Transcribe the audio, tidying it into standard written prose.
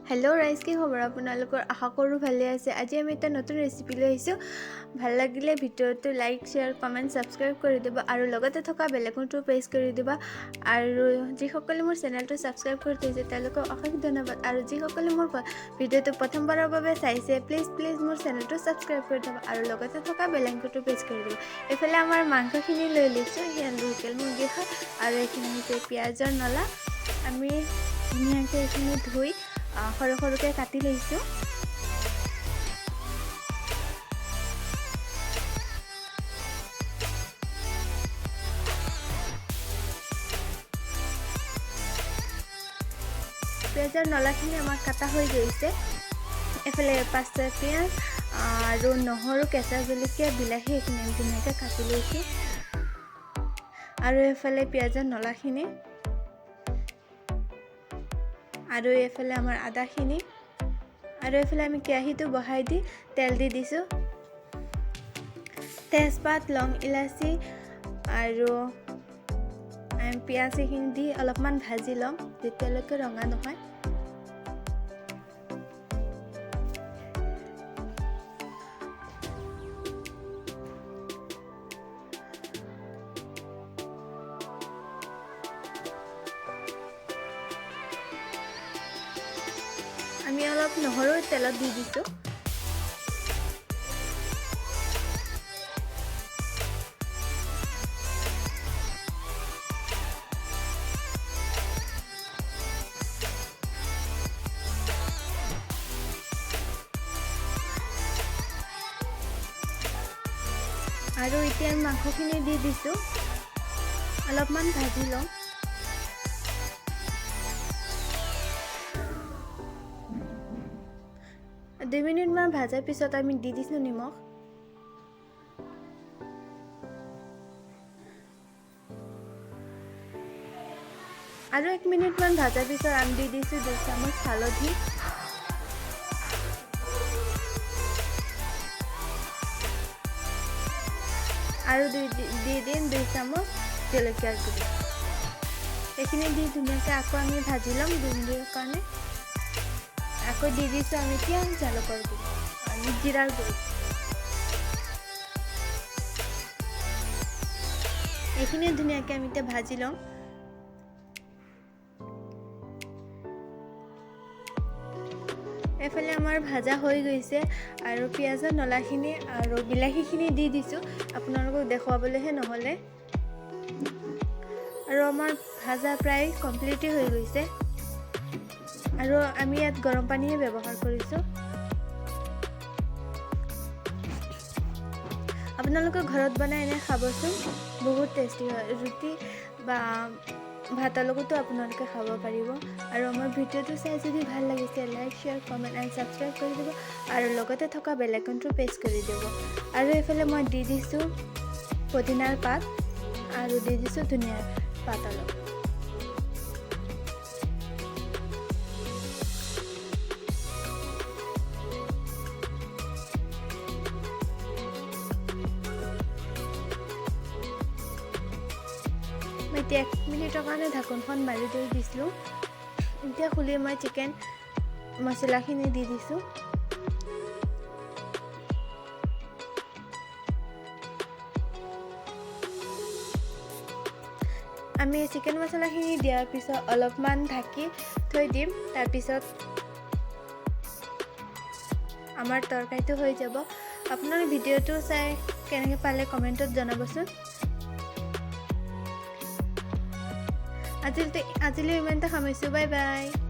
Hello rice की खबर আপোনালোকৰ আশা কৰো ভালে আছে। আজি আমি এটা নতুন ৰেচিপি লৈ আহিছো। ভাল লাগিলে ভিডিওটো লাইক শেয়াৰ কমেন্ট সাবস্ক্ৰাইব কৰি দিবা আৰু লগতে থকা বেল আইকনটো প্ৰেছ কৰি দিবা আৰু যিসকলে মোৰ চেনেলটো সাবস্ক্ৰাইব কৰি থৈছে তেওঁলোকক অশেষ ধন্যবাদ আৰু যিসকলে মোৰ ভিডিওটো প্ৰথমবাৰৰ বাবে চাইছে প্লিজ মোৰ চেনেলটো সাবস্ক্ৰাইব কৰি দিবা আৰু লগতে থকা বেল আইকনটো প্ৰেছ কৰি দিবা। এফালে আমাৰ মাংসখিনি লৈ লৈছো হিয়া লোকেল মুৰ্গী হয় আৰু এখিনি হৈছে পিয়াজৰ নলা। আমি ধুনীয়াকৈ এখিনি ধুই সৰু সৰুকৈ কাটি লৈছো। পিয়াজৰ নলাখিনি আমাৰ কাটা হৈ গৈছে। এফালে পাঁচটা পিয়াজ আৰু নহৰু কেঁচা জলকীয়া বিলাহী এইখিনি আমি ধুনীয়াকৈ কাটি লৈছো আৰু এফালে পিয়াজৰ নলাখিনি আৰু এফালে আমাৰ আদাখিনি আৰু এফালে আমি কেৰাহীটো বহাই দি তেল দি দিছো। তেজপাত লং ইলাচি আৰু পিয়াজখিনি দি অলপমান ভাজি লম যেতিয়ালৈকে ৰঙা নহয়। আমি অলপ নহৰু তেলত দি দিছো। আৰু এতিয়া মাংসখিনি দি দিছো অলপমান ভাজি লম। 2 মিনিট মান ভাজাৰ পিছত আমি দি দিছো নিমখ আৰু 1 মিনিট মান ভাজাৰ পিছত আমি দি দিছো 2 চামুচ হালধি আৰু দি দিম 2 চামুচ জলকীয়াৰ গুড়ি। এইখিনি দি ধুনীয়াকৈ আকৌ আমি ভাজি ল'ম 2 মিনিটৰ কাৰণে। আকৌ দি দিছো আমি এতিয়া জালুকৰ গুড়ি আৰু জিৰাৰ গুড়ি। এইখিনি ধুনীয়াকৈ আমি এতিয়া ভাজি ল'ম। এফালে আমাৰ ভাজা হৈ গৈছে আৰু পিয়াজৰ নলাখিনি আৰু বিলাহীখিনি দি দিছো আপোনালোকক দেখুৱাবলৈহে নহ'লে। আৰু আমাৰ ভাজা প্ৰায় কমপ্লিট হৈ গৈছে আৰু আমি ইয়াত গৰম পানীহে ব্যৱহাৰ কৰিছো। আপোনালোকে ঘৰত বনাই এনে খাবচোন, বহুত টেষ্টি হয়। ৰুটি বা ভাতৰ লগতো আপোনালোকে খাব পাৰিব। আৰু আমাৰ ভিডিওটো চাই যদি ভাল লাগিছে like share comment and subscribe কৰি দিব আৰু লগতে থকা বেল আইকনটো প্ৰেছ কৰি দিব। আৰু এইফালে মই দি দিছো পুদিনাৰ পাত আৰু দি দিছো ধনিয়াৰ পাত অলপ। মই এতিয়া 1 মিনিটৰ কাৰণে ঢাকনখন মাৰি থৈ দিছিলোঁ। এতিয়া খুলি মই চিকেন মছলাখিনি দি দিছোঁ। আমি চিকেন মছলাখিনি দিয়াৰ পিছত অলপমান ঢাকি থৈ দিম। তাৰপিছত আমাৰ তৰকাৰীটো হৈ যাব। আপোনাৰ ভিডিওটো চাই কেনেকৈ পালে কমেণ্টত জনাবচোন। আজিলৈ ইমানটা সামৰিছোঁ। Bye bye.